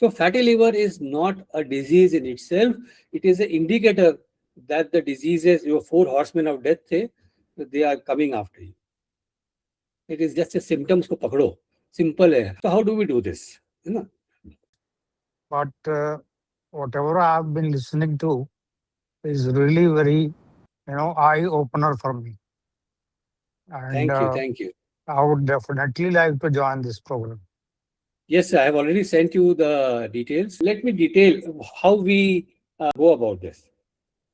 So fatty liver is not a disease in itself. It is an indicator that the diseases, your four horsemen of death, they are coming after you. It is just a symptoms को पकड़ो. Simple है. So how do we do this? है ना? But whatever I've been listening to is really very, eye opener for me. And Thank you. Thank you. I would definitely like to join this program. Yes, I have already sent you the details. Let me detail how we go about this.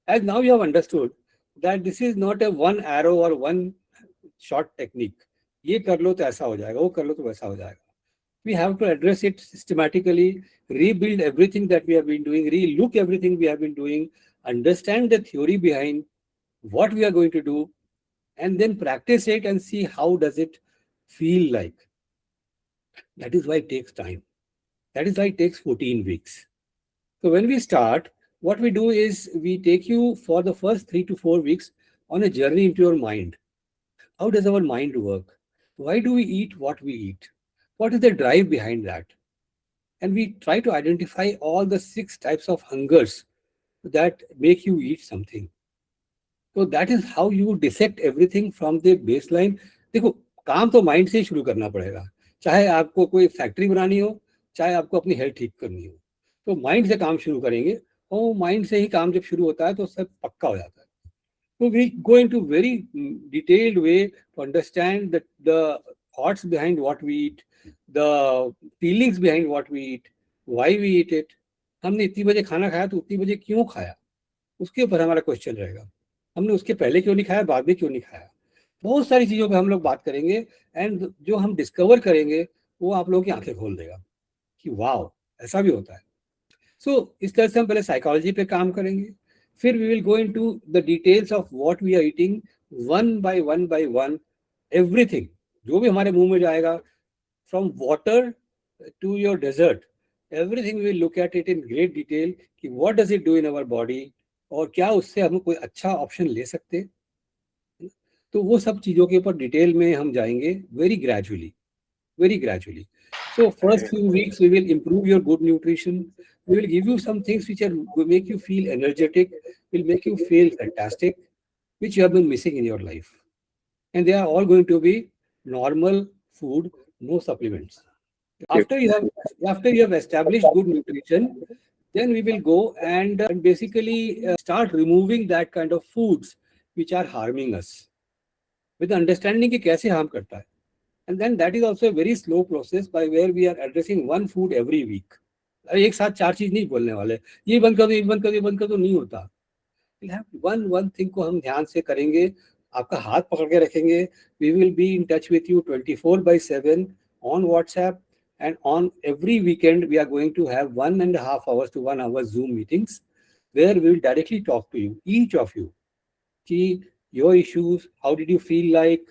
As now you have understood that this is not a one arrow or one short technique. ये कर लो तो ऐसा हो जाएगा, वो कर लो तो वैसा हो जाएगा. We have to address it systematically, rebuild everything that we have been doing, re-look everything we have been doing, understand the theory behind what we are going to do, and then practice it and see how does it feel like. That is why it takes time. That is why it takes 14 weeks. So when we start, what we do is we take you for the first 3 to 4 weeks on a journey into your mind. How does our mind work? Why do we eat what we eat? What is the drive behind that? And we try to identify all the 6 types of hungers that make you eat something. So that is how you dissect everything from the baseline. देखो, काम तो mind से ही शुरू करना पड़ेगा. चाहे आपको कोई फैक्ट्री बनानी हो, चाहे आपको अपनी हेल्थ ठीक करनी हो, तो माइंड से काम शुरू करेंगे. और माइंड से ही काम जब शुरू होता है तो सब पक्का हो जाता है. So we go into very detailed way to understand the thoughts behind what we eat, the feelings behind what we eat, why we eat it. हमने इतनी बजे खाना खाया तो उतनी बजे क्यों खाया, उसके ऊपर हमारा क्वेश्चन रहेगा. हमने उसके पहले क्यों नहीं खाया, बाद में क्यों नहीं खाया. बहुत सारी चीज़ों पे हम लोग बात करेंगे. एंड जो हम डिस्कवर करेंगे वो आप लोगों की आंखें खोल देगा कि वाह, ऐसा भी होता है. सो इस तरह से हम पहले साइकोलॉजी पे काम करेंगे. फिर we will go into the details of what we are eating, one by one everything जो भी हमारे मुंह में जाएगा, from water to your dessert, everything we will look at it in great detail कि what does it do in our body, और क्या उससे हम कोई अच्छा ऑप्शन ले सकते हैं. तो वो सब चीज़ों के ऊपर डिटेल में हम जाएंगे very gradually, very gradually. So first few weeks we will improve your good nutrition. We will give you some things which will make you feel energetic, will make you feel fantastic, which you have been missing in your life. And they are all going to be normal food, no supplements. After you have established good nutrition, then we will go and basically start removing that kind of foods which are harming us, with the understanding कि कैसे harm करता है. And then that is also a very slow process by where we are addressing one food every week. एक साथ 4 चीज नहीं बोलने वाले, ये बंद कर दो, ये बंद कर दो, ये बंद कर दो, नहीं होता. We'll have one thing को हम ध्यान से करेंगे, आपका हाथ पकड़ के रखेंगे. We will be in touch with you 24/7 on WhatsApp, and on every weekend we are going to have 1.5 hours to 1 hour Zoom meetings where we will directly talk to you, each of you, कि your issues, how did you feel like,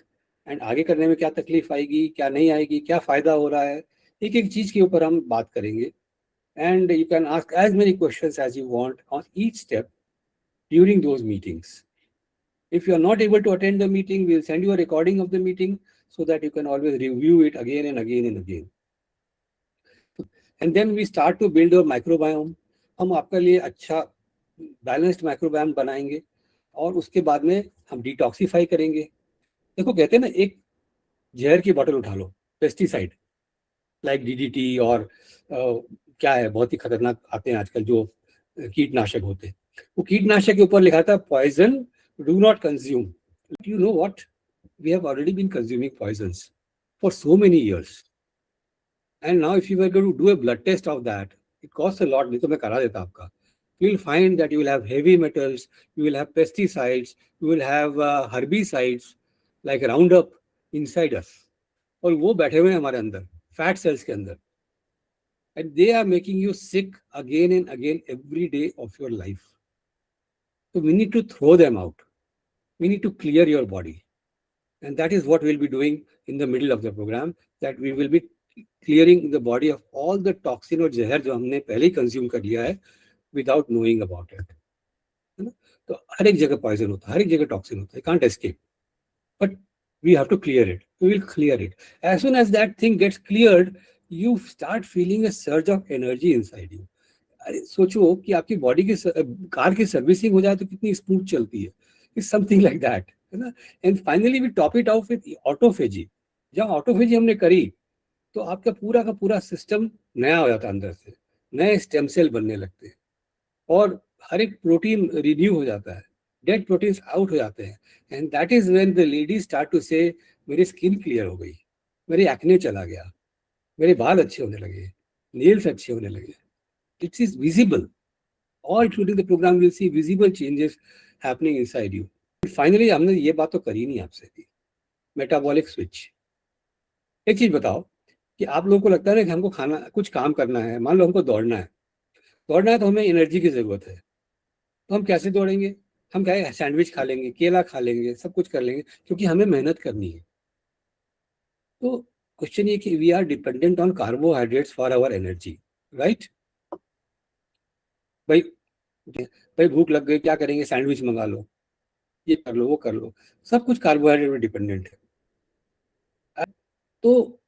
and आगे करने में क्या तकलीफ आएगी, क्या नहीं आएगी, क्या फ़ायदा हो रहा है, एक एक चीज़ के ऊपर हम बात करेंगे. And you can ask as many questions as you want on each step during those meetings. If you are not able to attend the meeting, we will send you a recording of the meeting so that you can always review it again and again and again. And then we start to build your microbiome. हम आपके लिए अच्छा balanced microbiome बनाएंगे और उसके बाद में हम डिटॉक्सीफाई करेंगे. देखो, कहते हैं ना, एक जहर की बोतल उठा लो, पेस्टिसाइड लाइक डीडीटी और क्या है, बहुत ही खतरनाक आते हैं आजकल जो कीटनाशक होते हैं. वो कीटनाशक के ऊपर लिखा था poison, do not consume. You know what, we have already been consuming poisons for so many years. And now if you are going to do a blood test of that, it cost a lot. नहीं तो मैं करा देता आपका. You will find that you will have heavy metals, you will have pesticides, you will have herbicides like Roundup inside us. और वो बैठे हुए हैं हमारे अंदर, फैट सेल्स के अंदर. And they are making you sick again and again every day of your life. So we need to throw them out. We need to clear your body. And that is what we'll be doing in the middle of the program, that we will be clearing the body of all the toxin और जहर जो हमने पहले ही consume कर लिया है without knowing about it. है ना? तो हर एक जगह पॉइजन होता है, हर एक जगह टॉक्सिन होता है. Can't escape. But we have to clear it. We will clear it. As soon as that thing gets cleared, you start feeling a surge of energy inside you. अरे सोचो कि आपकी बॉडी की कार की servicing हो जाए तो कितनी स्मूथ चलती है. इट्स समथिंग लाइक दैट, है ना. And finally we top it off with autophagy. जब ऑटोफेजी हमने करी तो आपका पूरा का पूरा सिस्टम नया हो जाता है, अंदर से नए स्टेम सेल बनने लगते हैं और हर एक प्रोटीन रिन्यू हो जाता है, डेड प्रोटीन्स आउट हो जाते हैं. And that is when the lady start to say मेरी स्किन क्लियर हो गई, मेरी एक्ने चला गया, मेरे बाल अच्छे होने लगे, नेल्स अच्छे होने लगे. It is visible. All including the program will see visible changes happening inside you. Finally, हमने ये बात तो करी नहीं आपसे भी. Metabolic switch. एक चीज बताओ कि आप लोगों को लगता है ना कि हमको खाना कुछ काम करना है, मान लो हमको दौड़ना है तो हमें एनर्जी की जरूरत है. तो हम कैसे दौड़ेंगे? हम क्या सैंडविच खा लेंगे, केला खा लेंगे, सब कुछ कर लेंगे क्योंकि हमें मेहनत करनी है. तो क्वेश्चन ये कि we are dependent on carbohydrates for our energy, right? भाई भूख लग गई, क्या करेंगे? सैंडविच मंगा लो, ये कर लो, वो कर लो, सब कुछ कार्बोहाइड्रेट पे डिपेंडेंट है. तो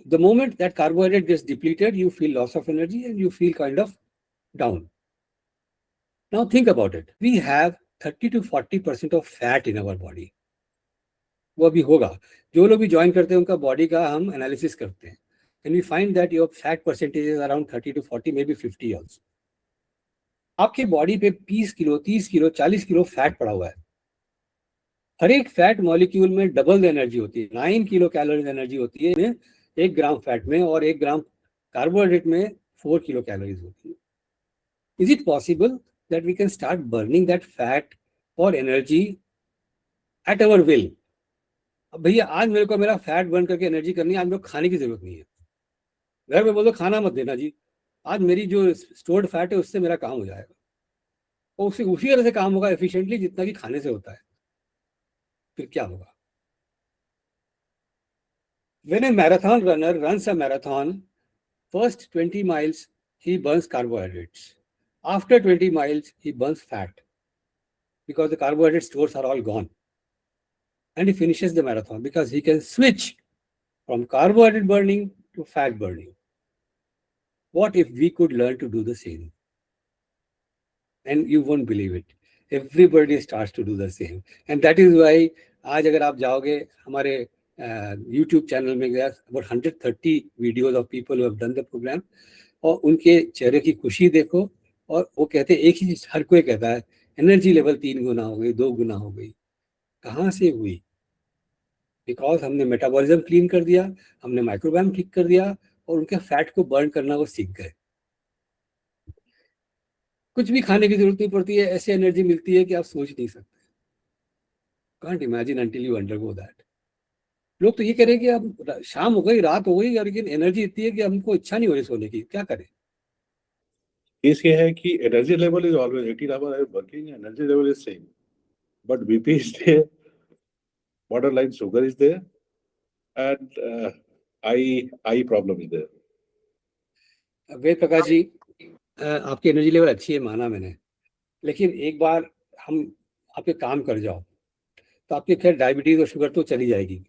the moment that carbohydrate gets depleted you feel loss of energy and you feel kind of down. Now think about it. We have 30 to 40% of fat in our body. वो अभी होगा. जो लोग भी join करते हैं उनका बॉडी का हम एनालिसिस करते हैं and we find that your fat percentage is around 30 to 40, may be 50 also. आपके बॉडी पे 20 किलो, 30 किलो, 40 किलो फैट पड़ा हुआ है. हर एक फैट मॉलिक्यूल में डबल एनर्जी होती है. 9 किलो कैलोरीज एनर्जी होती है 1 ग्राम फैट में, और 1 ग्राम कार्बोहाइड्रेट में 4 किलो कैलोरीज होती है. Is it possible that we can start burning that fat for energy at our will? अब भैया आज मेरे को मेरा फैट बर्न करके एनर्जी करनी है, आज मेरे को खाने की जरूरत नहीं है. घर में बोलो खाना मत देना जी, आज मेरी जो स्टोर्ड फैट है उससे मेरा काम हो जाएगा. और उससे उसी तरह से काम होगा एफिशिएंटली जितना कि खाने से होता है. फिर क्या होगा? When a marathon runner runs a marathon, first 20 miles he burns carbohydrates. After 20 miles he burns fat because the carbohydrate stores are all gone. And he finishes the marathon because he can switch from carbohydrate burning to fat burning. What if we could learn to do the same? And you won't believe it. Everybody starts to do the same. And that is why आज अगर आप जाओगे हमारे YouTube channel में गया, about 130 videos of people who have done the program, और उनके चेहरे की खुशी देखो. और वो कहते हैं एक ही चीज, हर कोई कहता है एनर्जी लेवल 3 गुना हो गई, 2 गुना हो गई. कहाँ से हुई? बिकॉज हमने मेटाबॉलिज्म क्लीन कर दिया, हमने माइक्रोबायोम ठीक कर दिया और उनके फैट को बर्न करना वो सीख गए. कुछ भी खाने की जरूरत नहीं पड़ती है, ऐसी एनर्जी मिलती है कि आप सोच नहीं सकते. Can't imagine until you undergo that. लोग तो ये कह रहे हैं कि अब शाम हो गई, रात हो गई, लेकिन एनर्जी इतनी है कि हमको इच्छा नहीं हो रही सोने की, क्या करें? केस ये है कि energy level is always 18 hour working, energy level is same, but BP is there, borderline sugar is there, and eye problem is there. Ved Prakash ji, आपकी एनर्जी लेवल अच्छी है माना मैंने, लेकिन एक बार हम आपके काम कर जाओ तो आपके खैर डायबिटीज और शुगर तो चली जाएगी,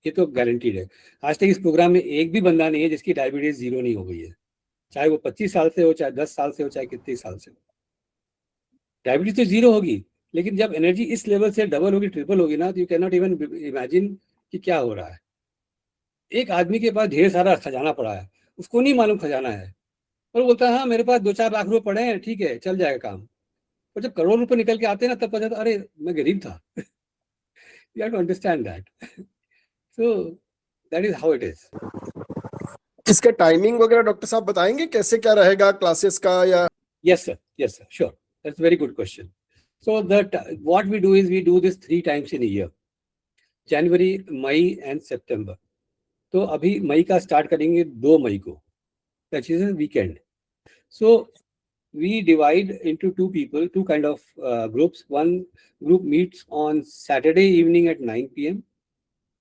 ये तो गारंटीड है. आज तक इस प्रोग्राम में एक भी बंदा नहीं है जिसकी डायबिटीज जीरो नहीं हो गई है, चाहे वो 25 साल से हो, चाहे 10 साल से हो, चाहे कितने साल से हो. डायबिटीज तो जीरो होगी, लेकिन जब एनर्जी इस लेवल से डबल होगी, ट्रिपल होगी ना, तो you can not even imagine कि क्या हो रहा है. एक आदमी के पास ढेर सारा खजाना पड़ा है, उसको नहीं मालूम खजाना है, और बोलता है हाँ मेरे पास 2-4 लाख रुपए पड़े हैं, ठीक है चल जाएगा काम. और जब करोड़ रुपए निकल के आते हैं ना, तब पता चलता अरे मैं गरीब था. You have to understand that. So that is how it is. इसका टाइमिंग वगैरह डॉक्टर साहब बताएंगे कैसे क्या रहेगा क्लासेस का? या Yes sir, sure. That's a very good question. So what we do is we do this 3 times in a year, January, May and September. तो अभी मई का स्टार्ट करेंगे 2 मई को, that is a weekend. So we divide into 2 people, 2 kind of groups. One group meets on Saturday evening at 9 p.m.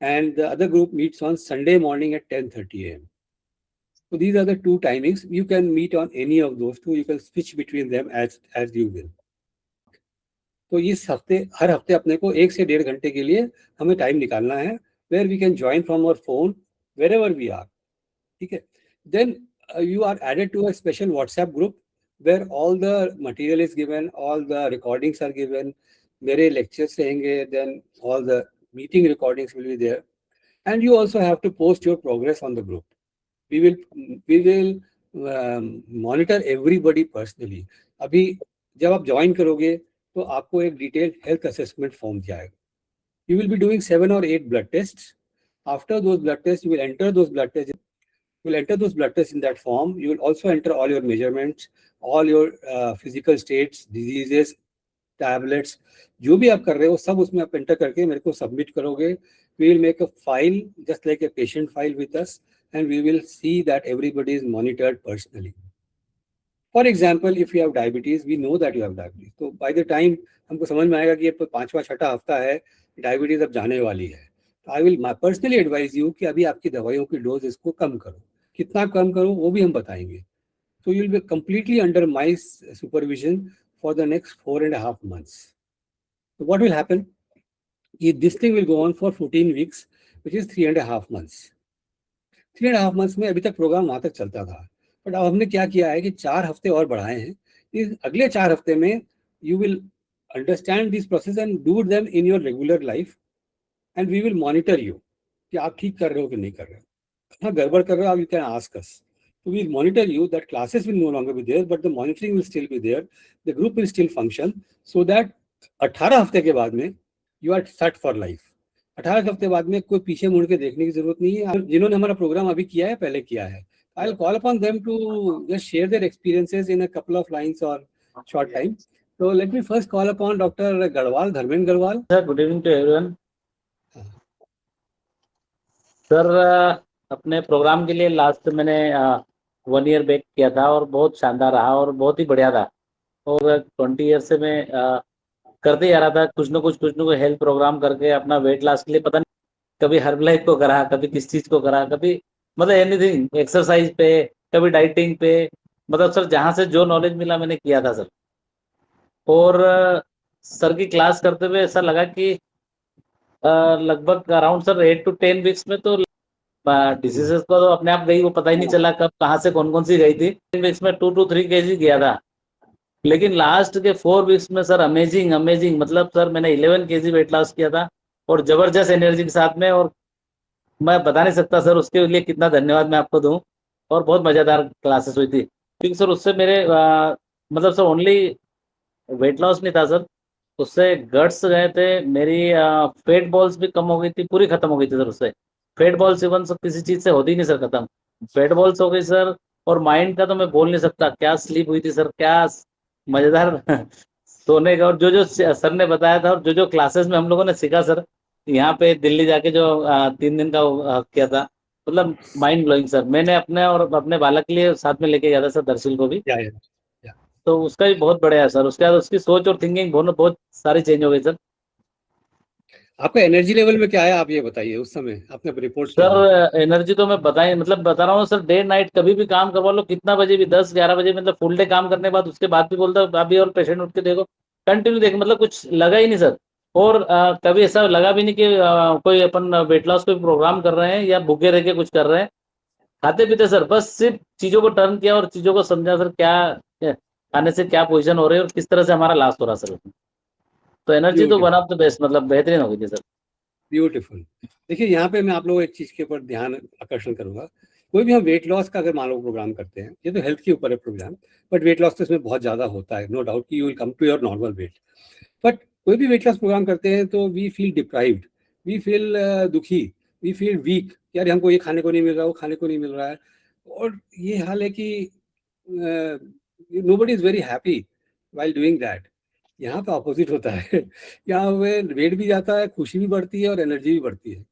and the other group meets on Sunday morning at 10:30 a.m. So these are the 2 timings. You can meet on any of those 2. You can switch between them as you will. तो इस हफ्ते, हर हफ्ते अपने को 1 से 1.5 घंटे के लिए हमें टाइम निकालना है, where we can join from our phone wherever we are. ठीक है. then you are added to a special WhatsApp group where all the material is given, all the recordings are given, मेरे lectures रहेंगे, then all the meeting recordings will be there, and you also have to post your progress on the group. We will monitor everybody personally. अभी जब आप join करोगे तो आपको एक detailed health assessment form जाएगा. You will be doing 7 or 8 blood tests. After those blood tests, you will enter those blood tests. You will enter those blood tests in that form. You will also enter all your measurements, all your physical states, diseases, tablets. जो भी आप कर रहे हो सब उसमें आप enter करके मेरे को submit करोगे. We will make a file just like a patient file with us, and we will see that everybody is monitored personally. For example, if you have diabetes, we know that you have diabetes. So by the time हमको समझ में आएगा कि ये 5वां 6ठा हफ्ता है, diabetes अब जाने वाली है, तो I will personally advise you कि अभी आपकी दवाइयों की डोज इसको कम करो. कितना कम करो वो भी हम बताएंगे. So you will be completely under my supervision for the next 4.5 months. So what will happen? This thing will go on for 14 weeks, which is 3.5 months. 3.5 months में अभी तक प्रोग्राम वहां तक चलता था, बट अब हमने क्या किया है कि 4 हफ्ते और बढ़ाए हैं. इस अगले 4 हफ्ते में you will understand this process and do them in your regular life, and we will monitor you कि आप ठीक कर रहे हो कि नहीं कर रहे हो. कहाँ गड़बड़ कर रहे हो, you can ask us. So we will monitor you. That classes will no longer be there, but the monitoring will still be there. The group will still function, so that 18 हफ्ते के बाद में you are set for life. 18 हफ्ते बाद में कोई पीछे मुड़ के देखने की जरूरत नहीं है. जिन्होंने हमारा प्रोग्राम अभी किया है, पहले किया है, I'll call upon them to just share their experiences in a couple of lines or short time. So let me first call upon Dr. Garwal, Dharmendra Garwal. Sir, good evening to everyone. Sir अपने programme के लिए last मैंने 1 year back किया था और बहुत शानदार रहा और बहुत ही बढ़िया था. और 20 years से मैं करते ही आ रहा था कुछ न कुछ हेल्थ प्रोग्राम करके अपना वेट लॉस के लिए. पता नहीं कभी हर्बलाइफ को करा, कभी किस चीज़ को करा, कभी मतलब एनीथिंग, एक्सरसाइज पे, कभी डाइटिंग पे, मतलब सर जहाँ से जो नॉलेज मिला मैंने किया था सर. और सर की क्लास करते हुए ऐसा लगा कि लगभग अराउंड सर 8 to 10 वीक्स में तो डिसीजेस को तो अपने आप गई, वो पता ही नहीं चला कब कहाँ से कौन सी गई थी. 10 वीक्स में 2 to 3 kg गया था. लेकिन लास्ट के 4 वीक्स में सर अमेजिंग मतलब सर मैंने 11 kg वेट लॉस किया था और जबरदस्त एनर्जी के साथ में. और मैं बता नहीं सकता सर उसके लिए कितना धन्यवाद मैं आपको दूं. और बहुत मज़ेदार क्लासेस हुई थी. क्योंकि सर उससे मेरे मतलब सर ओनली वेट लॉस नहीं था सर, उससे गट्स गए थे, मेरी फेट बॉल्स भी कम हो गई थी, पूरी खत्म हो गई थी सर. उससे फेट बॉल्स इवन सब किसी चीज़ से होती नहीं सर खत्म, फेट बॉल्स हो गई सर. और माइंड का तो मैं बोल नहीं सकता, क्या स्लीप हुई थी सर, क्या मज़ेदार सोने का. और जो सर ने बताया था और जो क्लासेस में हम लोगों ने सीखा सर, यहाँ पे दिल्ली जाके जो 3 दिन का किया था, मतलब माइंड ब्लोइंग सर. मैंने अपने और अपने बालक के लिए साथ में लेके गया था सर दर्शन को भी. तो उसका भी बहुत बढ़िया है सर. उसके बाद उसकी सोच और थिंकिंग बहुत सारी चेंज हो गई सर. आपका एनर्जी लेवल में क्या है आप ये बताइए. उस समय आपने रिपोर्ट सर एनर्जी तो मैं बता रहा हूँ सर, डे नाइट कभी भी काम करवा लो, कितना बजे भी, 10-11 बजे, मतलब फुल डे काम करने के बाद उसके बाद भी बोलता अभी और पेशेंट उठ के देखो, कंटिन्यू देखो, मतलब कुछ लगा ही नहीं सर. और कभी ऐसा लगा भी नहीं कि कोई अपन वेट लॉस कोई प्रोग्राम कर रहे हैं या भूखे रह के कुछ कर रहे हैं. खाते पीते सर बस सिर्फ चीज़ों को टर्न किया और चीज़ों को समझा सर, क्या खाने से क्या पोजीशन हो रही है और किस तरह से हमारा लॉस हो रहा सर. तो एनर्जी तो वन ऑफ द बेस्ट, मतलब बेहतरीन हो गई थी सर. ब्यूटीफुल. देखिए यहाँ पे मैं आप लोगों को एक चीज़ के ऊपर ध्यान आकर्षण करूंगा. कोई भी हम वेट लॉस का अगर मान लो प्रोग्राम करते हैं, ये तो हेल्थ के ऊपर है प्रोग्राम, बट वेट लॉस तो इसमें बहुत ज़्यादा होता है, नो डाउट कि you will come to your normal weight. But कोई भी वेट लॉस प्रोग्राम करते हैं तो we feel deprived, we feel दुखी, वी फील वीक. यार हमको ये खाने को नहीं मिल रहा, वो खाने को नहीं मिल रहा है. और ये हाल है कि nobody is very happy while doing that. यहाँ पे अपोजिट होता है. यहाँ पे वेट भी जाता है, खुशी भी बढ़ती है और एनर्जी भी बढ़ती है.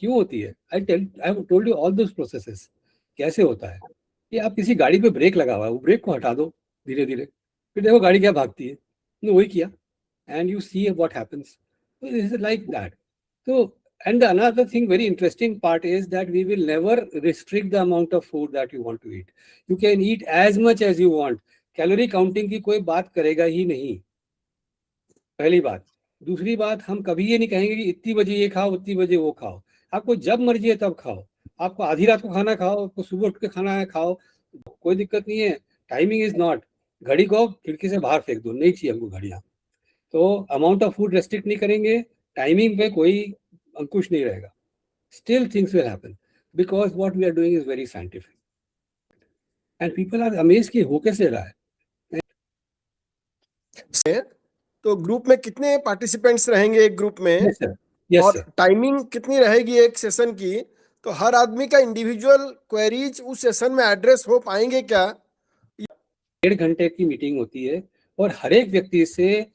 क्यों होती है? I have told you all those processes. कैसे होता है कि आप किसी गाड़ी पे ब्रेक लगा हुआ है, वो ब्रेक को हटा दो धीरे धीरे, फिर देखो गाड़ी क्या भागती है. वही किया and you see what happens. So this is like that. So, and the another thing, very interesting part is that we will never restrict the amount of food that you want to eat. You can eat as much as you want. Calorie counting की कोई बात करेगा ही नहीं, पहली बात. दूसरी बात, हम कभी ये नहीं कहेंगे कि इतनी बजे ये खाओ, उतनी बजे वो खाओ. आपको जब मर्जी है तब खाओ. आपको आधी रात को खाना खाओ, आपको सुबह उठ के खाना है खाओ, कोई दिक्कत नहीं है। टाइमिंग इज नॉट, घड़ी को खिड़की से बाहर फेंक दो, नहीं चाहिए हमको घड़ियां। तो अमाउंट ऑफ फूड रेस्ट्रिक्ट नहीं करेंगे, टाइमिंग पे कोई अंकुश नहीं रहेगा, still things will happen because what we are doing is very scientific and people are amazed कि हो कैसे रहा है। तो ग्रुप में कितने पार्टिसिपेंट्स रहेंगे एक ग्रुप में, यस सर, यस और सर। टाइमिंग कितनी रहेगी एक सेशन की? तो हर आदमी का इंडिविजुअल क्वेरीज उस सेशन में एड्रेस हो पाएंगे क्या? 1.5 घंटे की मीटिंग होती है और हर एक व्यक्ति से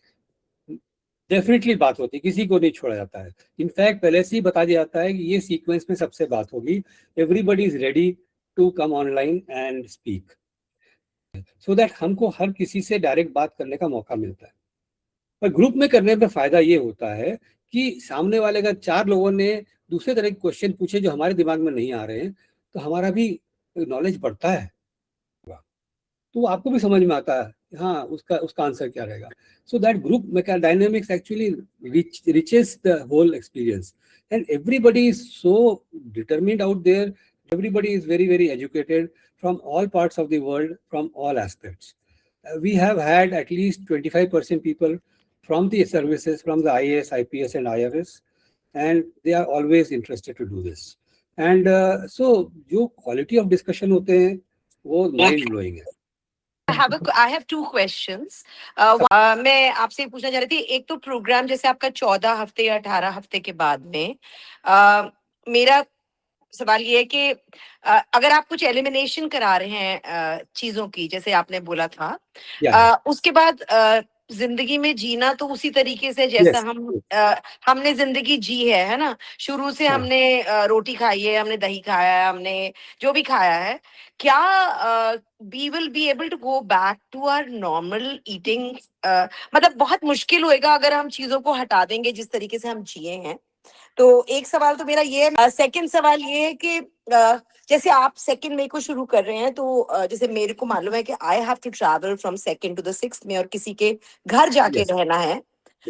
डेफिनेटली बात होती है, किसी को नहीं छोड़ा जाता है। इनफैक्ट पहले से ही बता दिया जाता है कि ये सीक्वेंस में सबसे बात होगी, everybody is ready to come online and speak, so that हमको हर किसी से डायरेक्ट बात करने का मौका मिलता है। पर ग्रुप में करने में फायदा ये होता है कि सामने वाले का 4 लोगों ने दूसरे तरह के क्वेश्चन पूछे जो हमारे दिमाग में नहीं आ रहे हैं, तो हमारा भी नॉलेज बढ़ता है, तो आपको भी समझ में आता है हाँ उसका आंसर क्या रहेगा। So that group dynamics actually riches the whole experience and everybody is so determined out there, everybody is very very educated from all parts of the world, from all aspects. We have had at least 25% people from the services, from the IAS, IPS and IRS, and they are always interested to do this. And so जो quality of discussion होते हैं वो mind blowing है। I have two questions. मैं आपसे पूछना चाह रही थी, एक तो प्रोग्राम जैसे आपका 14 हफ्ते या 18 हफ्ते के बाद में, मेरा सवाल ये है कि अगर आप कुछ एलिमिनेशन करा रहे हैं चीजों की, जैसे आपने बोला था, उसके बाद जिंदगी में जीना तो उसी तरीके से जैसा हमने जिंदगी जी है ना, शुरू से हमने रोटी खाई है, हमने दही खाया है, हमने जो भी खाया है, क्या we will be able to go back to our normal eating? मतलब बहुत मुश्किल होएगा अगर हम चीजों को हटा देंगे जिस तरीके से हम जिए हैं। तो एक सवाल तो मेरा ये है। सेकंड सवाल ये है कि जैसे आप 2 मई को शुरू कर रहे हैं, तो जैसे मेरे को मालूम है कि I have to travel from 2 to 6 में और किसी के घर जाके रहना है,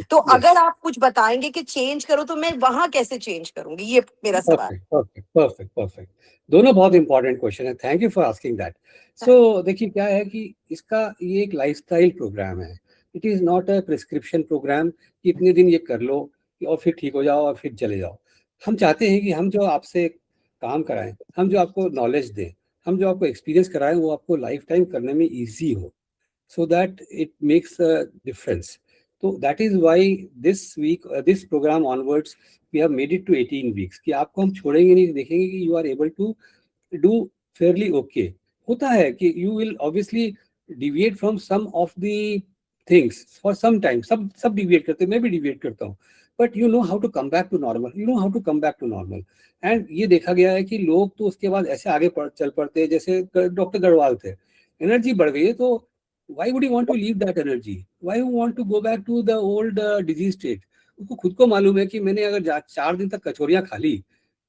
तो अगर आप कुछ बताएंगे कि चेंज करो तो मैं वहां कैसे चेंज करूंगी, ये मेरा सवाल। परफेक्ट। दोनों बहुत इंपॉर्टेंट क्वेश्चन है, thank you for asking that. So देखिए क्या है कि इसका ये एक लाइफस्टाइल प्रोग्राम है, it is not a prescription program कि इतने दिन ये कर लो और फिर ठीक हो जाओ और फिर चले जाओ। हम चाहते हैं कि हम जो आपसे काम कराएं, हम जो आपको नॉलेज दें, हम जो आपको एक्सपीरियंस कराएं, वो आपको लाइफ टाइम करने में ईजी हो, so that it makes a difference. तो that is why this program onwards we have made it to 18 weeks, कि आपको हम छोड़ेंगे नहीं, देखेंगे कि you are able to do fairly okay. होता है कि you will obviously deviate from some of the things for some time, सब डिविएट करते हैं, मैं भी डिविएट करता हूँ, but you know how to come back to normal, and ये देखा गया है कि लोग तो उसके बाद ऐसे आगे चल पड़ते हैं, जैसे डॉक्टर गढ़वाल थे, एनर्जी बढ़ गई है तो why would you want to leave that energy, why you want to go back to the old disease state? उसको खुद को मालूम है कि मैंने अगर 4 दिन तक कचौरियां खा ली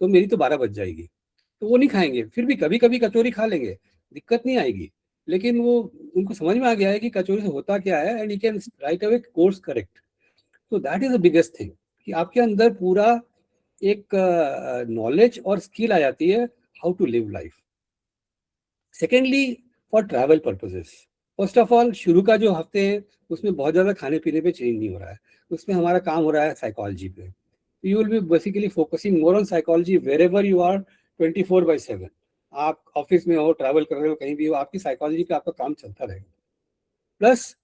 तो मेरी तो 12 बज जाएगी, तो वो नहीं खाएंगे, फिर भी कभी कभी कचौरी खा लेंगे, दिक्कत नहीं आएगी, लेकिन वो उनको समझ में आ गया है कि कचौरी से होता क्या है, and you can right away course correct. तो that is the biggest thing कि आपके अंदर पूरा एक नॉलेज और स्किल आ जाती है how to live life. Secondly, for travel purposes, first of all शुरू का जो हफ्ते है उसमें बहुत ज़्यादा खाने पीने पे चेंज नहीं हो रहा है, उसमें हमारा काम हो रहा है साइकोलॉजी पे। You will be basically focusing more on psychology wherever you are, 24/7। आप ऑफिस में हो, ट्रैवल कर रहे हो, कहीं भी हो, आपकी साइकोलॉजी पे आपका काम चलता रहेगा। प्लस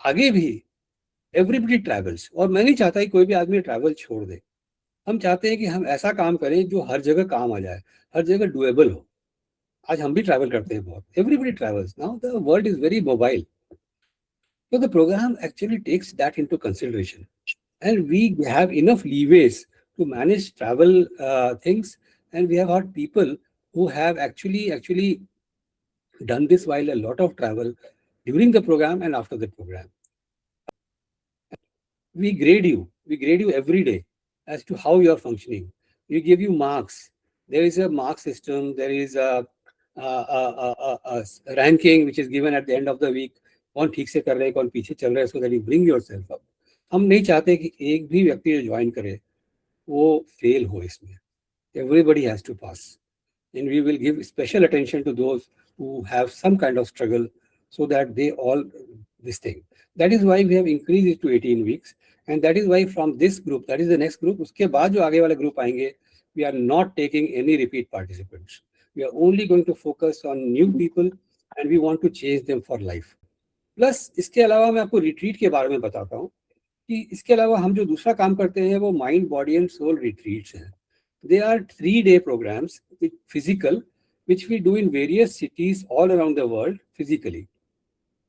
आगे भी एवरीबडी ट्रैवल्स, और मैं नहीं चाहता कि कोई भी आदमी ट्रैवल छोड़ दे। हम चाहते हैं कि हम ऐसा काम करें जो हर जगह काम आ जाए, हर जगह डुएबल हो। आज हम भी ट्रैवल करते हैं बहुत, everybody travels, now the world is very mobile, so the program actually takes that into consideration, and we have enough leeways to manage travel things, and we have had people who have actually done this while a lot of travel during the program and after the program. We grade you every day as to how you are functioning. We give you marks. There is a mark system, there is a ranking which is given at the end of the week, कौन ठीक से कर रहे हैं, कौन पीछे चल रहे हैं, so that you bring yourself up. हम नहीं चाहते कि एक भी व्यक्ति जो ज्वाइन करे वो फेल हो इसमें, everybody has to pass. and we will give special attention to those who have some kind of struggle so that they all this thing. That is why we have increased it to 18 weeks, and that is why from this group, that is the next group, उसके बाद जो आगे वाले group आएंगे, we are not taking any repeat participants. We are only going to focus on new people and we want to change them for life. Plus इसके अलावा मैं आपको retreat के बारे में बताता हूँ कि इसके अलावा हम जो दूसरा काम करते हैं वो mind body and soul retreats हैं. They are 3-day programs physical which we do in various cities all around the world physically.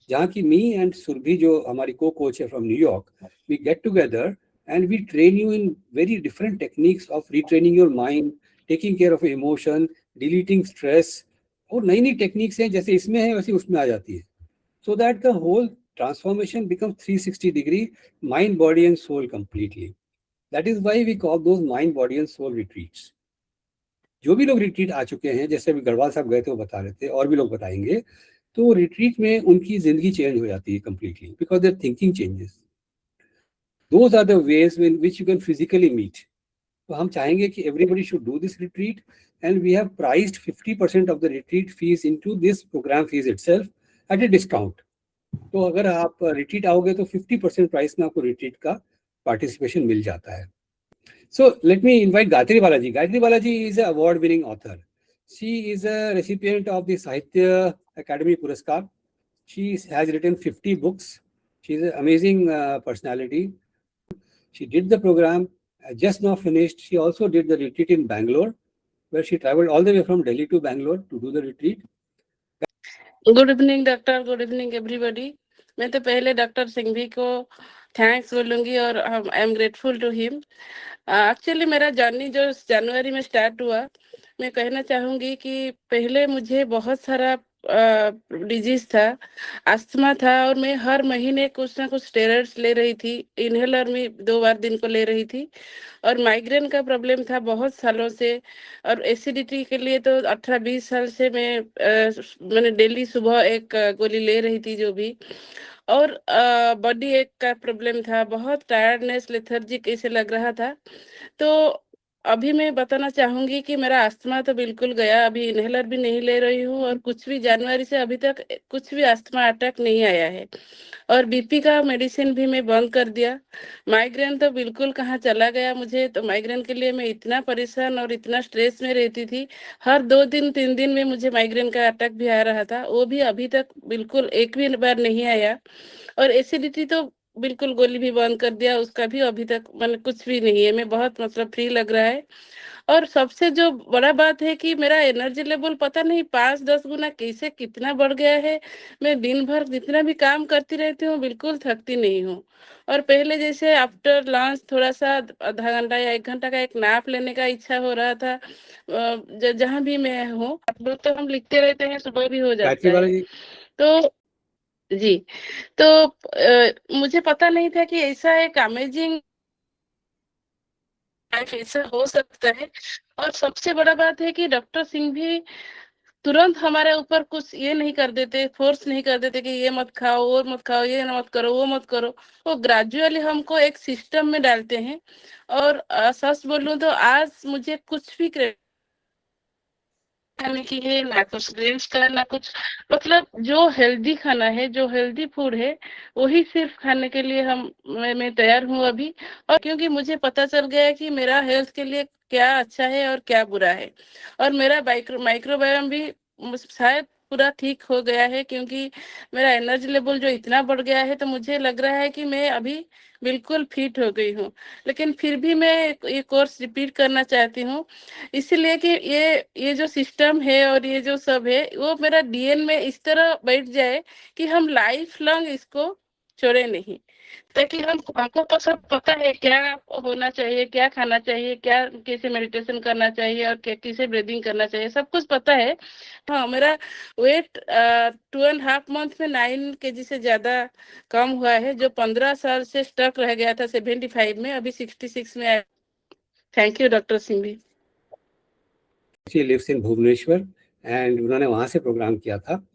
जहाँ की मी एंड सुरभि जो हमारी को कोच है from New York, we get together and we train you in very different techniques of retraining your mind, taking care of emotion, deleting stress, और नई नई techniques हैं जैसे इसमें है वैसे उसमें आ जाती है, so that the whole transformation becomes 360 degree mind body and soul completely. That is why we call those mind body and soul retreats. जो भी लोग रिट्रीट आ चुके हैं, जैसे अभी गढ़वाल साहब गए थे वो बता रहे थे, और भी लोग बताएंगे, तो रिट्रीट में उनकी जिंदगी चेंज हो जाती है completely because their thinking changes. Those are the ways in which you can physically meet. तो हम चाहेंगे कि everybody should do this retreat and we have priced 50% of the retreat fees into this programme fees itself at a discount. तो अगर आप retreat आओगे तो 50% price में आपको रिट्रीट का पार्टिसिपेशन मिल जाता है. So let me invite Gayatri Balaji. Gayatri Balaji is an award-winning author. She is a recipient of the Sahitya Academy Puraskar. She has written 50 books. She is an amazing personality. She did the program, just now finished. She also did the retreat in Bangalore, where she traveled all the way from Delhi to Bangalore to do the retreat. Good evening doctor, good evening everybody. मैं तो पहले doctor Singhvi को thanks बोलूँगी और I am grateful to him. Actually मेरा journey जो जनवरी में स्टार्ट हुआ, मैं कहना चाहूँगी कि पहले मुझे बहुत सारा डिजीज था, अस्थमा था, और मैं हर महीने कुछ ना कुछ स्टेरॉइड्स ले रही थी. इनहेलर में 2 बार दिन को ले रही थी, और माइग्रेन का प्रॉब्लम था बहुत सालों से, और एसिडिटी के लिए तो 18-20 साल से मैंने डेली सुबह एक गोली ले रही थी जो भी. और बॉडी एक का प्रॉब्लम था, बहुत टायर्डनेस, लेथर्जिक ऐसे लग रहा था. तो अभी मैं बताना चाहूंगी कि मेरा अस्थमा तो बिल्कुल गया, अभी इनहेलर भी नहीं ले रही हूँ, और कुछ भी जनवरी से अभी तक कुछ भी अस्थमा अटैक नहीं आया है. और बीपी का मेडिसिन भी मैं बंद कर दिया. माइग्रेन तो बिल्कुल कहाँ चला गया मुझे. तो माइग्रेन के लिए मैं इतना परेशान और इतना स्ट्रेस में रहती थी, हर 2 दिन 3 दिन में मुझे माइग्रेन का अटैक भी आ रहा था. वो भी अभी तक बिल्कुल एक भी बार नहीं आया. और एसिडिटी तो बिल्कुल गोली भी बंद कर दिया, उसका भी अभी तक मैंने कुछ भी नहीं है. मैं बहुत मतलब फ्री लग रहा है. और सबसे जो बड़ा बात है कि मेरा एनर्जी लेवल पता नहीं 5-10 गुना कैसे कितना बढ़ गया है. मैं दिन भर जितना भी काम करती रहती हूँ, बिल्कुल थकती नहीं हूँ. और पहले जैसे आफ्टर लंच थोड़ा सा आधा घंटा या 1 घंटा का एक नैप लेने का इच्छा हो रहा था. जहाँ भी मैं हूँ, तो हम लिखते रहते हैं, सुबह भी हो जाता गायत्री है. बालाजी, तो जी, तो मुझे पता नहीं था कि ऐसा एक अमेजिंग लाइफ ऐसा हो सकता है. और सबसे बड़ा बात है कि डॉक्टर सिंह भी तुरंत हमारे ऊपर कुछ ये नहीं कर देते, फोर्स नहीं कर देते कि ये मत खाओ, वो मत खाओ, ये मत करो, वो मत करो. वो ग्रेजुअली हमको एक सिस्टम में डालते हैं. और सच बोलूं तो आज मुझे कुछ भी खाने की है, ना कुछ ड्रिंक्स का, ना कुछ, मतलब जो हेल्दी खाना है, जो हेल्दी फूड है, वही सिर्फ खाने के लिए मैं तैयार हूँ अभी. और क्योंकि मुझे पता चल गया है कि मेरा हेल्थ के लिए क्या अच्छा है और क्या बुरा है. और मेरा माइक्रोबायोम भी शायद पूरा ठीक हो गया है, क्योंकि मेरा एनर्जी लेवल जो इतना बढ़ गया है, तो मुझे लग रहा है कि मैं अभी बिल्कुल फिट हो गई हूँ. लेकिन फिर भी मैं ये कोर्स रिपीट करना चाहती हूँ, इसलिए कि ये जो सिस्टम है और ये जो सब है, वो मेरा डीएन में इस तरह बैठ जाए कि हम लाइफ लॉन्ग इसको छोड़े नहीं. ताकि हमको तो सब पता है क्या होना चाहिए, क्या खाना चाहिए, क्या कैसे मेडिटेशन करना चाहिए, और कैसे ब्रीदिंग करना चाहिए, सब कुछ पता है. हाँ, मेरा वेट 2.5 मंथ में 9 kg से ज्यादा कम हुआ है, जो 15 साल से स्टक रह गया था 75 में, अभी 66 में आया. Thank you doctor Singh. she lives in Bhubaneswar and उन्होंने वहाँ से प्रोग्राम किया था.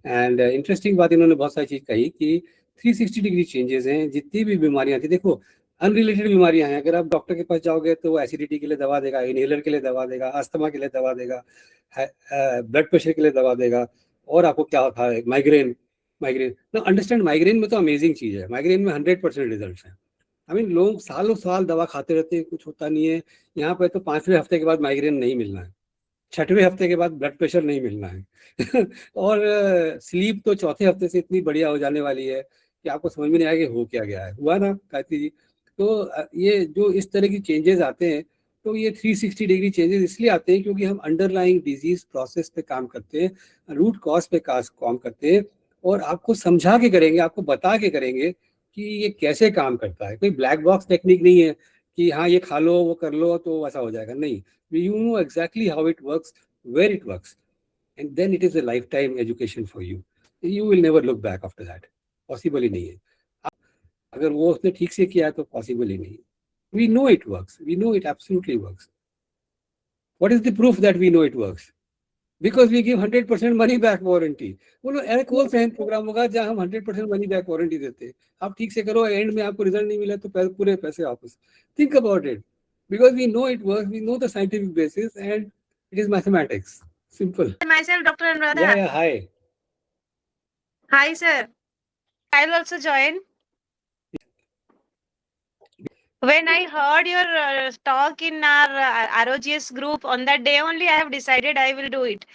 एंड इंटरेस्टिंग बात इन्होंने बहुत सारी चीज कही कि 360 डिग्री चेंजेस हैं. जितनी भी बीमारियां थी, देखो अनरिलेटेड बीमारियां हैं, अगर आप डॉक्टर के पास जाओगे तो वो एसिडिटी के लिए दवा देगा, इनहेलर के लिए दवा देगा, अस्थमा के लिए दवा देगा, ब्लड प्रेशर के लिए दवा देगा, और आपको क्या होता है, माइग्रेन ना अंडरस्टैंड, माइग्रेन में तो अमेजिंग चीज़ है, माइग्रेन में 100% रिजल्ट है। आई मीन लोग सालों साल दवा खाते रहते हैं, कुछ होता नहीं है। यहाँ पे तो 5वें हफ्ते के बाद माइग्रेन नहीं मिलना है, 6वें हफ्ते के बाद ब्लड प्रेशर नहीं मिलना है और स्लीप तो 4थे हफ्ते से इतनी बढ़िया हो जाने वाली है कि आपको समझ में नहीं आएगा हो क्या गया है, हुआ ना गायत्री जी। तो ये जो इस तरह की चेंजेस आते हैं, तो ये 360 डिग्री चेंजेस इसलिए आते हैं क्योंकि हम अंडरलाइंग डिजीज प्रोसेस पे काम करते हैं, रूट कॉज पे काम करते हैं, और आपको समझा के करेंगे, आपको बता के करेंगे कि ये कैसे काम करता है। कोई ब्लैक बॉक्स टेक्निक नहीं है कि हाँ ये खा लो वो कर लो तो वैसा हो जाएगा, नहीं। You know exactly how it works, where it works, and then it is a lifetime education for you. You will never look back after that. Possible ही नहीं है। अगर वो उसने ठीक से किया तो possible ही नहीं। We know it works. We know it absolutely works. What is the proof that we know it works? Because we give 100% money back warranty. बोलो अरे कौन सा प्रोग्राम होगा जहाँ हम 100% मनी बैक वारंटी देते हैं? आप ठीक से करो, एंड में आपको रिजल्ट नहीं मिला तो पूरे पैसे वापस। Think about it. Because we know it works, we know the scientific basis, and it is mathematics. Simple. Myself, Dr. Anuradha. Yeah, hi. Hi, sir. I'll also join. When I heard your talk in our ROGS group, on that day only I have decided I will do it.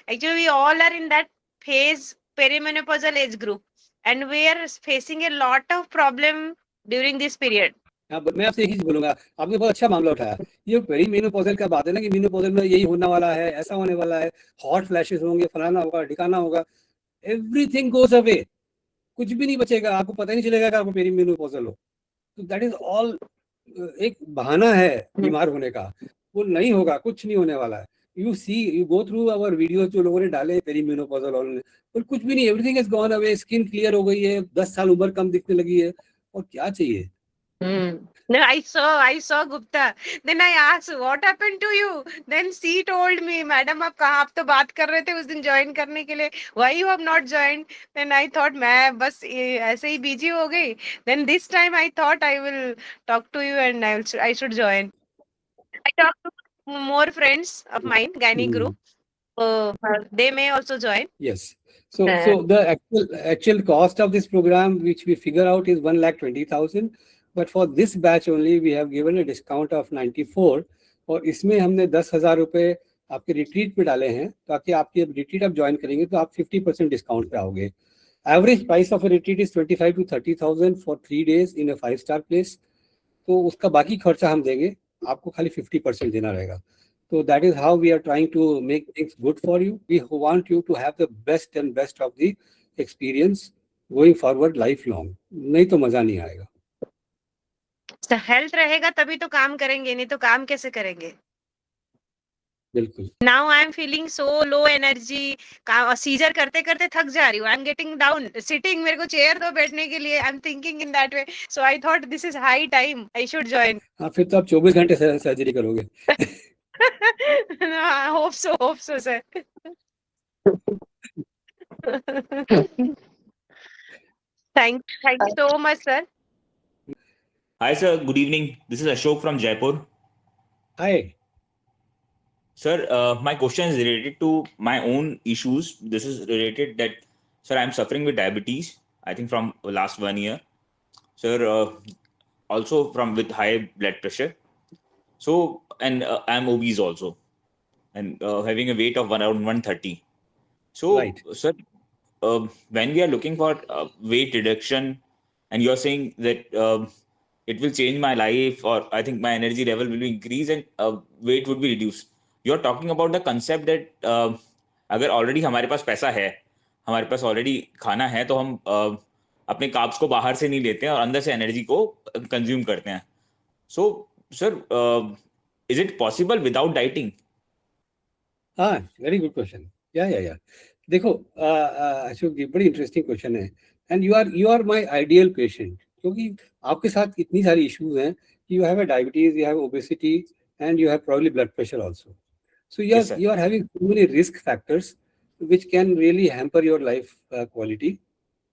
Actually, we all are in that phase, perimenopausal age group, and we are facing a lot of problem during this period. हाँ, मैं आपसे एक ही चीज बोलूंगा, आपने बहुत अच्छा मामला उठाया। ये पेरीमेनोपॉजल का बात है ना कि मेनोपॉजल में यही होने वाला है, ऐसा होने वाला है, हॉट फ्लैशेस होंगे, फलाना होगा, ढिकाना होगा, एवरीथिंग गोज अवे, कुछ भी नहीं बचेगा, आपको पता ही नहीं चलेगा कि आपको पेरीमेनोपॉजल हो। तो दैट इज ऑल एक बहाना है बीमार होने का, वो नहीं होगा, कुछ नहीं होने वाला है। You go through our video जो लोगों ने डाले पेरीमेनोपॉजल और कुछ भी नहीं, everything is gone away, skin clear हो गई है, 10 साल उम्र कम दिखने लगी है, और क्या चाहिए। No, I saw Gupta. Then I asked, what happened to you? Then she told me, madam, आप तो बात कर रहे थे उस दिन ज्वाइन करने के लिए, why you have not joined? Then I thought मैं बस ऐसे ही बिजी हो गई. Then this time I thought I will talk to you and I should join. I talked to more friends of mine, Gynae group. So they may also join. Yes. So the actual cost of this program, which we figure out, is 1,20,000. But for this batch only, we have given a discount of 94. और इसमें हमने 10,000 रुपए आपके retreat पे डाले हैं, ताकि आपकी रिट्रीट आप ज्वाइन करेंगे तो आप 50% डिस्काउंट पे आओगे। Average price of a retreat is 25 to 30,000 for 3 days in a 5-star place. तो उसका बाकी खर्चा हम देंगे, आपको खाली 50% देना रहेगा। So that is how we are trying to make things good for you. We want you to have the best of the experience going forward lifelong. नहीं तो मजा नहीं आएगा। हेल्थ रहेगा तभी तो काम करेंगे, नहीं तो काम कैसे करेंगे। बिल्कुल। Now I am feeling so low energy. सीजर करते करते थक जा रही हूँ। I am getting down. Sitting, मेरे को चेयर दो बैठने के लिए। I am thinking in that way. So I thought this is high time. I should join. हाँ, फिर तो आप 24 घंटे सर्जरी करोगे। No, I hope so, sir. Thank you so much, sir. Hi, sir. Good evening. This is Ashok from Jaipur. Hi. Sir, my question is related to my own issues. This is related that, sir, I'm suffering with diabetes, I think from last 1 year. Sir, also with high blood pressure. So, and I'm obese also, and having a weight of around 130. So, Right. sir, when we are looking for weight reduction, and you're saying that it will change my life, or I think my energy level will increase and weight would be reduced. You're talking about the concept that अगर already हमारे पास पैसा है, हमारे पास already खाना है, तो हम अपने कार्ब्स को बाहर से नहीं लेते हैं और अंदर से एनर्जी को कंज्यूम करते हैं. So, sir, is it possible without dieting? हाँ, वेरी गुड क्वेश्चन। या देखो अशोक जी, बड़ी इंटरेस्टिंग क्वेश्चन है, and you are my ideal patient, क्योंकि आपके साथ इतनी सारी इश्यूज हैं कि you have a diabetes, you have obesity, and you have probably blood pressure also. So you are having so many risk factors which can really hamper your life quality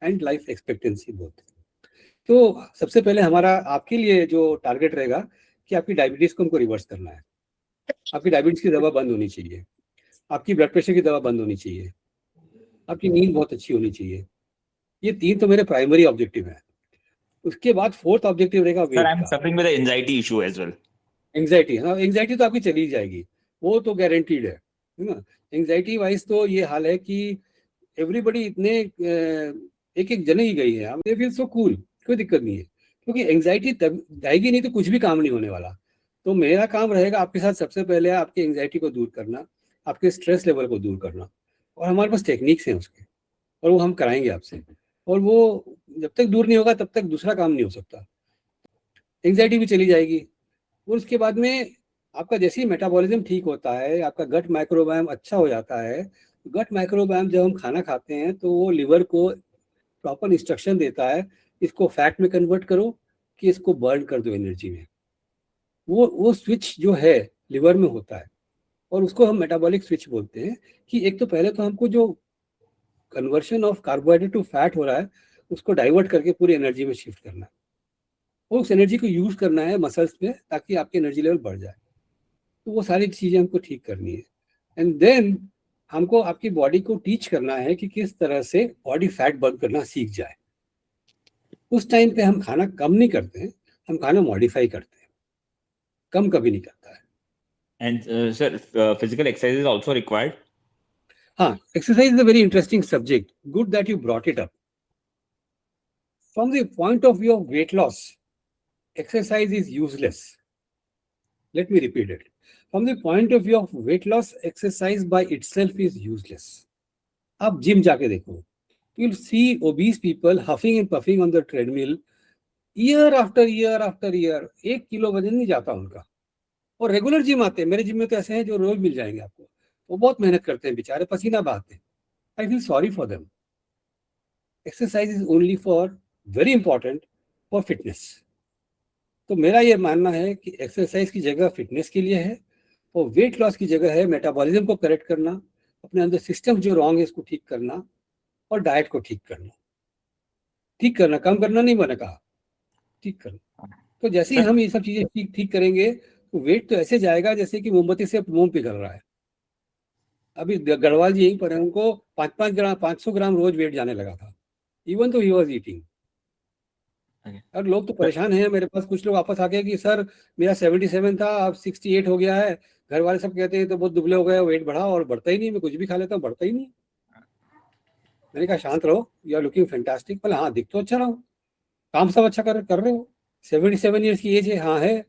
and life expectancy both. तो सबसे पहले हमारा आपके लिए जो target रहेगा कि आपकी डायबिटीज को हमको रिवर्स करना है. आपकी डायबिटीज की दवा बंद होनी चाहिए, आपकी ब्लड प्रेशर की दवा बंद होनी चाहिए, आपकी नींद बहुत अच्छी होनी चाहिए। ये 3 तो मेरे प्राइमरी ऑब्जेक्टिव हैं। उसके बाद 4th ऑब्जेक्टिव रहेगा Sir, वेट I'm का। suffering with the anxiety issue as well. Anxiety, हाँ एंग्जाइटी तो आपकी चली जाएगी, वो तो गारंटीड है ना। एंग्जाइटी वाइज तो ये हाल है कि एवरीबडी इतने एक एक जने ही गई है, दे फील सो कूल, कोई दिक्कत नहीं है, क्योंकि एंग्जाइटी तब जाएगी नहीं तो कुछ भी काम नहीं होने वाला। तो मेरा काम रहेगा आपके साथ सबसे पहले आपकी एंग्जाइटी को दूर करना, आपके स्ट्रेस लेवल को दूर करना, और हमारे पास टेक्निक्स हैं उसके, और वो हम कराएंगे आपसे। और वो जब तक दूर नहीं होगा तब तक दूसरा काम नहीं हो सकता। एंग्जाइटी भी चली जाएगी, और उसके बाद में आपका जैसे ही मेटाबॉलिज्म ठीक होता है, आपका गट माइक्रोबायोम अच्छा हो जाता है। गट माइक्रोबायोम जब हम खाना खाते हैं तो वो लिवर को प्रॉपर इंस्ट्रक्शन देता है, इसको फैट में कन्वर्ट करो कि इसको बर्न कर दो एनर्जी में। वो स्विच जो है लिवर में होता है, और उसको हम मेटाबॉलिक स्विच बोलते हैं। कि एक तो पहले तो हमको जो conversion of carbohydrate to fat हो रहा है उसको डाइवर्ट करके पूरी एनर्जी में शिफ्ट करना है, और उस एनर्जी को यूज करना है मसल्स पे, ताकि आपकी एनर्जी लेवल बढ़ जाए। तो वो सारी चीजें हमको ठीक करनी है। एंड देन हमको आपकी बॉडी को टीच करना है कि किस तरह से बॉडी फैट बर्न करना सीख जाए। उस टाइम पे हम खाना कम नहीं करते हैं, हम खाना मॉडिफाई करते हैं, कम कभी नहीं करता है। And sir, physical exercise is also required. हाँ, exercise is a very interesting subject. Good that you brought it up. From the point of view of weight loss, exercise is useless. Let me repeat it. From the point of view of weight loss, exercise by itself is useless. आप gym जाके देखो, you'll see obese people huffing and puffing on the treadmill year after year after year. 1 kilo वजन नहीं जाता उनका, और regular gym आते हैं। मेरे जिम में तो ऐसे हैं जो रोज मिल जाएंगे आपको, वो बहुत मेहनत करते हैं बेचारे, पसीना बहाते हैं। I feel sorry for them. Exercise is only for very important for fitness. तो मेरा ये मानना है कि एक्सरसाइज की जगह फिटनेस के लिए है, और वेट लॉस की जगह है मेटाबॉलिज्म को करेक्ट करना, अपने अंदर सिस्टम जो रॉन्ग है इसको ठीक करना, और डाइट को ठीक करना। ठीक करना, कम करना नहीं मैंने कहा, ठीक करना। तो जैसे ही हम ये सब चीजें ठीक करेंगे तो वेट तो ऐसे जाएगा जैसे कि मोमबत्ती से मोम पिघल रहा है। अभी गढ़वाल जी यहीं पर है, उनको 500 ग्राम रोज वेट जाने लगा था, इवन तो ही वाज ईटिंग। और लोग तो परेशान हैं, मेरे पास कुछ लोग वापस आ गए कि सर मेरा 77 था, अब 68 हो गया है। घर वाले सब कहते हैं तो बहुत दुबले हो गए, वेट बढ़ा, और बढ़ता ही नहीं। मैं कुछ भी खा लेता हूँ, बढ़ता ही नहीं। मैंने कहा शांत रहो, यू आर लुकिंग फैंटास्टिक। बोला हाँ दिख तो अच्छा रहा हूँ, काम सब अच्छा कर रहे हो। 77 ईयर्स की एज है, हाँ है।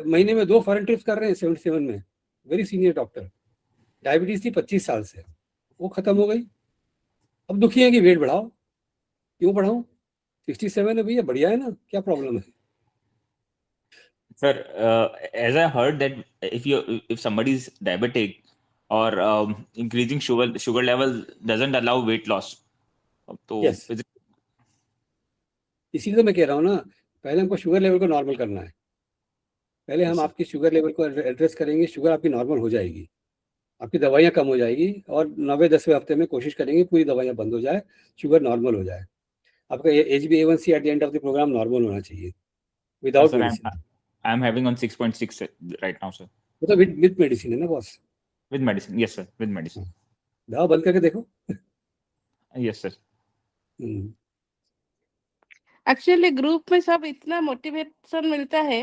महीने में 2 फॉरेन ट्रिप्स कर रहे हैं 77 में, वेरी सीनियर डॉक्टर। डायबिटीज थी 25 साल से, वो खत्म हो गई। अब दुखी है कि वेट बढ़ाओ। क्यों बढ़ाऊं? 67 है भैया, बढ़िया है ना, क्या प्रॉब्लम है? Sir, as I heard that if somebody is diabetic or increasing sugar level doesn't allow weight loss. तो Yes. इसीलिए तो मैं कह रहा हूँ ना, पहले हमको शुगर लेवल को नॉर्मल करना है। पहले हम आपकी शुगर लेवल को एड्रेस करेंगे, शुगर आपकी नॉर्मल हो जाएगी, आपकी दवाइयाँ कम हो जाएगी, और 90-10वें हफ्ते में कोशिश करेंगे पूरी दवाइयाँ बंद हो जाए, शुगर नॉर्मल हो जाए। आपका HbA1c at the end of the programme normal होना चाहिए, without medicine. I am having on 6.6 right now, sir. वो तो विद मेडिसिन है ना boss? With medicine, yes sir, with medicine. दवा बंद करके देखो। Yes sir. एक्चुअली ग्रुप में सब इतना मोटिवेशन मिलता है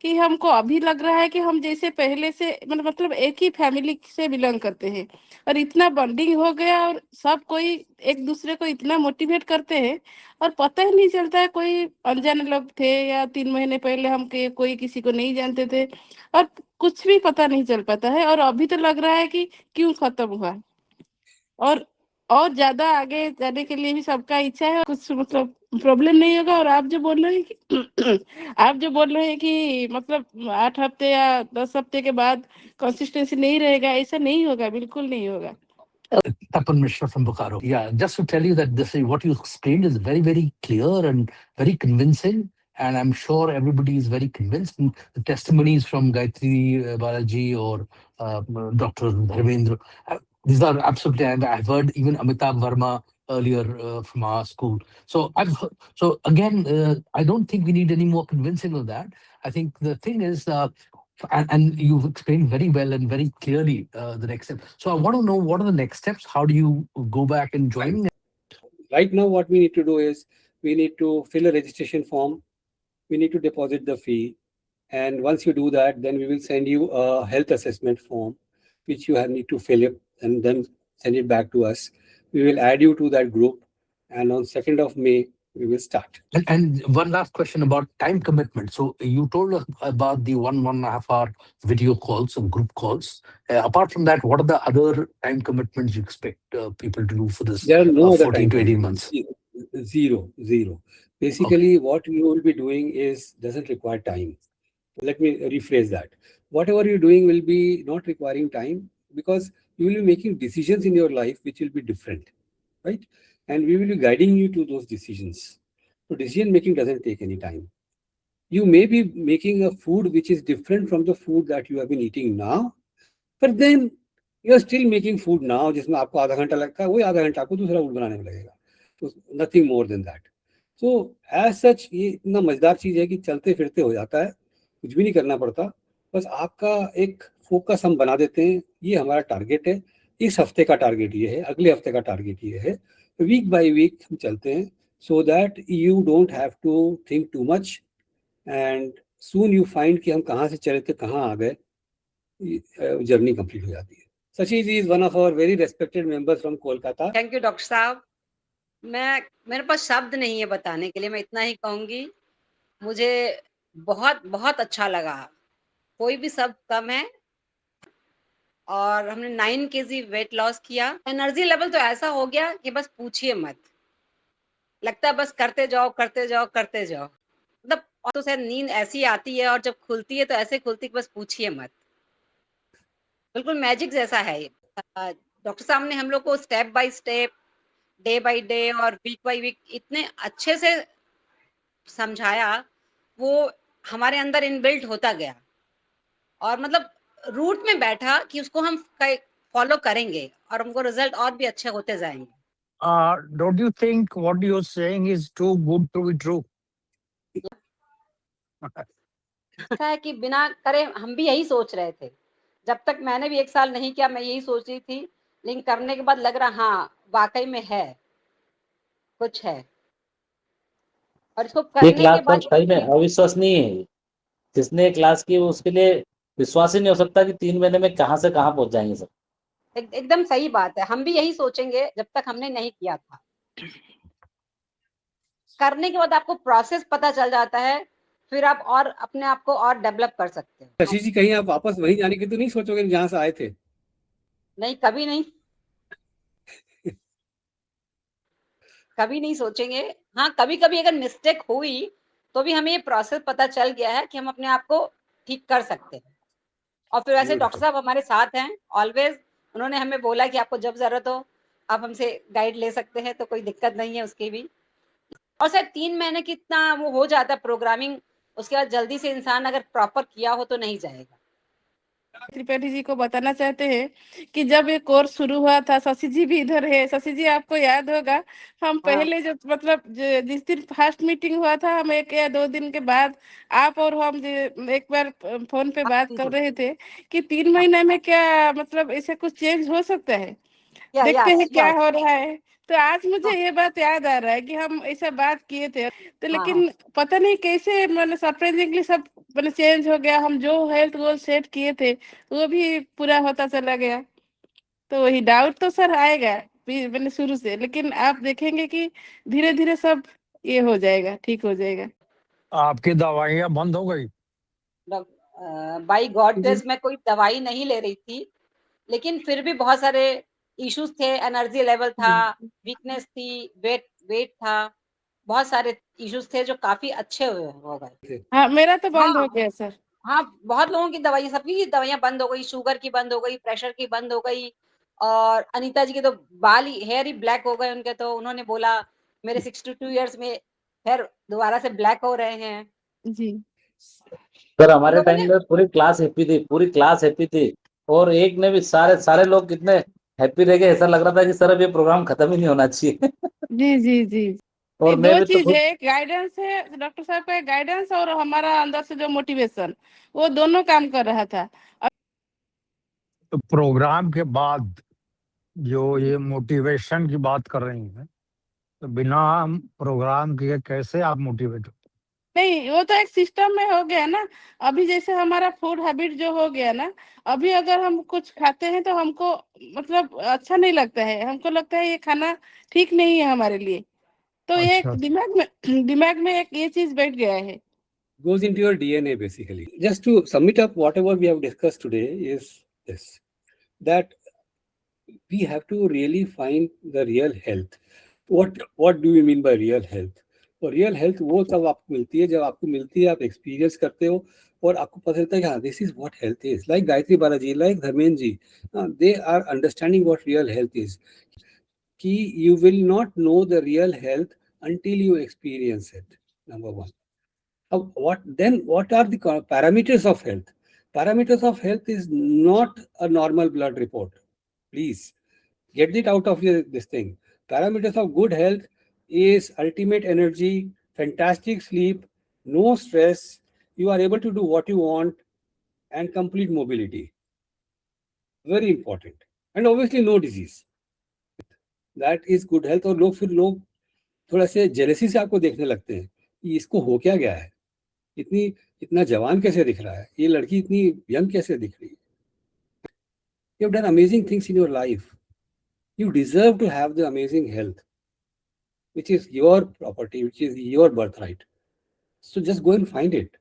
कि हमको अभी लग रहा है कि हम जैसे पहले से मतलब एक ही फैमिली से बिलोंग करते हैं, और इतना बॉन्डिंग हो गया, और सब कोई एक दूसरे को इतना मोटिवेट करते हैं, और पता ही नहीं चलता है कोई अनजाने लोग थे या 3 महीने पहले हम कोई किसी को नहीं जानते थे, और कुछ भी पता नहीं चल पाता है। और अभी तो लग रहा है कि क्यों खत्म हुआ, और ज्यादा आगे जाने के लिए भी सबका इच्छा है, कुछ मतलब प्रॉब्लम नहीं होगा। और आप जो बोल रहे हैं कि मतलब 8 हफ्ते या 10 हफ्ते के बाद कंसिस्टेंसी नहीं रहेगा, ऐसा नहीं होगा, बिल्कुल नहीं होगा। Tapan Mishra from Bokaro. Yeah, just to tell you that this is what you explained is very, very clear and very convincing. And I'm sure everybody is very convinced. And the testimonies from Gayatri Balaji or Dr. Dharmendra, these are absolutely, and I've heard even Amitabh Verma earlier from our school. So again, I don't think we need any more convincing of that. I think the thing is, And you've explained very well and very clearly the next step. So I want to know, what are the next steps? How do you go back and join? Right now, what we need to do is we need to fill a registration form. We need to deposit the fee. And once you do that, then we will send you a health assessment form, which you need to fill it and then send it back to us. We will add you to that group. And on 2nd of May, we will start. And one last question about time commitment. So you told us about the 1.5 hour video calls and group calls. Apart from that, what are the other time commitments you expect people to do for this There are no other 14 time to 18 commitments. months? Zero. Basically, what you will be doing doesn't require time. Let me rephrase that. Whatever you're doing will be not requiring time, because you will be making decisions in your life which will be different, right? And we will be guiding you to those decisions. So decision making doesn't take any time. You may be making a food which is different from the food that you have been eating now, but then you are still making food now जिसमें आपको आधा घंटा लगता है, वही आधा घंटा आपको दूसरा फूड बनाने में लगेगा. So nothing more than that. So as such, ये इतना मजेदार चीज है कि चलते फिरते हो जाता है, कुछ भी नहीं करना पड़ता. बस आपका एक फोकस हम बना देते हैं. ये हमारा टारगेट है. इस हफ्ते का टारगेट ये है, अगले हफ्ते का टारगेट ये है. वीक बाय वीक हम चलते हैं, so that you don't have to think too much, and soon you find कि हम कहाँ से चले थे कहाँ आ गए. जर्नी कंप्लीट हो जाती है. Sachi ji is one of our very respected members from Kolkata. Thank you doctor साहब. मेरे पास शब्द नहीं है बताने के लिए. मैं इतना ही कहूंगी, मुझे बहुत बहुत अच्छा लगा. कोई भी शब्द कम है. और हमने 9 kg वेट लॉस किया. एनर्जी लेवल तो ऐसा हो गया कि बस पूछिए मत. लगता है बस करते जाओ करते जाओ करते जाओ. मतलब तो शायद नींद ऐसी आती है और जब खुलती है तो ऐसे खुलती है कि बस पूछिए मत. बिल्कुल मैजिक जैसा है ये. डॉक्टर साहब ने हम लोग को step by step, day by day और वीक बाय वीक इतने अच्छे से समझाया. वो हमारे अंदर इनबिल्ट होता गया और मतलब रूट में बैठा कि उसको हम फॉलो करेंगे और हमको रिजल्ट और भी अच्छे होते जाएंगे. Don't you think what you're saying is too good to be true? ऐसा है कि बिना करे हम भी यही सोच रहे थे. जब तक मैंने भी 1 साल नहीं किया मैं यही सोच रही थी, लेकिन करने के बाद लग रहा हाँ वाकई में है, कुछ है. और इसको ये करने क्लास के पर बाद सही में अविश्वसनीय है. जिसने ये क्लास की उसके लिए विश्वास ही नहीं हो सकता कि 3 महीने में कहाँ से कहाँ पहुंच जाएंगे सब. एकदम सही बात है. हम भी यही सोचेंगे जब तक हमने नहीं किया था. करने के बाद आपको प्रोसेस पता चल जाता है, फिर आप और अपने आप को और डेवलप कर सकते हैं. शशि जी, कहीं आप वापस वहीं जाने की तो नहीं सोचोगे जहां से आए थे? नहीं, कभी नहीं. कभी नहीं सोचेंगे. हाँ, कभी कभी अगर मिस्टेक हुई तो भी हमें ये प्रोसेस पता चल गया है कि हम अपने आप को ठीक कर सकते हैं. और फिर वैसे डॉक्टर साहब हमारे साथ हैं ऑलवेज. उन्होंने हमें बोला कि आपको जब जरूरत हो आप हमसे गाइड ले सकते हैं, तो कोई दिक्कत नहीं है उसकी भी. और सर 3 महीने कितना वो हो जाता है प्रोग्रामिंग, उसके बाद जल्दी से इंसान अगर प्रॉपर किया हो तो नहीं जाएगा. त्रिपाठी जी को बताना चाहते हैं कि जब ये कोर्स शुरू हुआ था, शशि जी भी इधर है. शशि जी आपको याद होगा, हम पहले जो मतलब जिस दिन फर्स्ट मीटिंग हुआ था, हम 1 या 2 दिन के बाद आप और हम एक बार फोन पे बात कर रहे थे कि 3 महीने में क्या मतलब ऐसे कुछ चेंज हो सकता है, देखते हैं क्या हो रहा है. तो आज मुझे ये बात याद आ रहा है कि हम ऐसा बात किए थे, तो लेकिन पता नहीं कैसे मैंने सरप्राइजिंगली सब मैंने चेंज हो गया. हम जो हेल्थ गोल सेट किए थे वो भी पूरा होता चला गया. तो वही डाउट तो सर आएगा मैंने शुरू से, लेकिन आप देखेंगे कि धीरे धीरे सब ये हो जाएगा, ठीक हो जाएगा. आपकी दवाइयाँ बंद हो गई? बाय गॉड ग्रेस मैं कोई दवाई नहीं ले रही थी, लेकिन फिर भी बहुत सारे इश्यूज थे. एनर्जी लेवल था, वीकनेस थी, वेट था, बहुत सारे इश्यूज थे जो काफी अच्छे हो गए. हाँ, मेरा तो बंद हो गया सर. हाँ, बहुत लोगों की दवाई, सबकी दवाइयाँ बंद हो गई. शुगर की बंद हो गई, प्रेशर की बंद हो गई. और अनीता जी के तो बाल ही हेयर ही ब्लैक हो गए उनके. तो उन्होंने बोला मेरे 62 इयर्स में हेयर दोबारा से ब्लैक हो रहे हैं. जी सर हमारे टाइम में पूरी क्लास हैप्पी थी और एक ने भी सारे लोग कितने हैप्पी रह गए. ऐसा लग रहा था कि सर अब ये प्रोग्राम खत्म ही नहीं होना चाहिए. जी जी जी और नहीं, मैं दो भी तो चीज खुद है, एक गाइडेंस है, डॉक्टर साहब का गाइडेंस और हमारा अंदर से जो मोटिवेशन, वो दोनों काम कर रहा था। तो प्रोग्राम के बाद जो ये मोटिवेशन की बात कर रही हैं, तो बिना प्रोग्राम के कैसे आप मोटिवेट हो? नहीं, वो तो एक सिस्टम में हो गया ना। अभी जैसे हमारा फूड हैबिट जो हो गया ना, अभी अगर हम कुछ खाते हैं तो हमको मतलब अच्छा नहीं लगता है, हमको लगता है ये खाना ठीक नहीं है हमारे लिए। तो ये अच्छा, दिमाग में एक ये चीज बैठ गया है। Goes into your DNA basically. Just to sum it up, whatever we have discussed today is this, that we have to really find the real health. What do we mean by real health? और real health वो तब आपको मिलती है जब आपको मिलती है, आप एक्सपीरियंस करते हो और आपको पता चलता है कि हाँ, this is what health is. Like Gayatri Balaji, like Dharmendra ji, they are understanding what real health is. कि you will not know the real health until you experience it. Number one. What are the parameters of health? Parameters of health is not a normal blood report. Please get it out of this thing. Parameters of good health is ultimate energy, fantastic sleep, no stress, you are able to do what you want, and complete mobility. Very important. And obviously no disease. That is good health. और लोग थोड़ा से jealousy से आपको देखने लगते हैं कि इसको हो क्या गया है, इतना जवान कैसे दिख रहा है, ये लड़की इतनी यंग कैसे दिख रही है. You have done amazing things in your life. You deserve to have the amazing health, which is your property, which is your birthright. So just go and find it.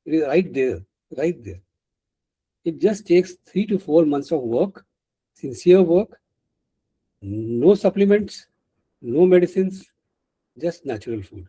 It is right there, right there. It just takes 3 to 4 months of work, sincere work, no supplements, no medicines, just natural food.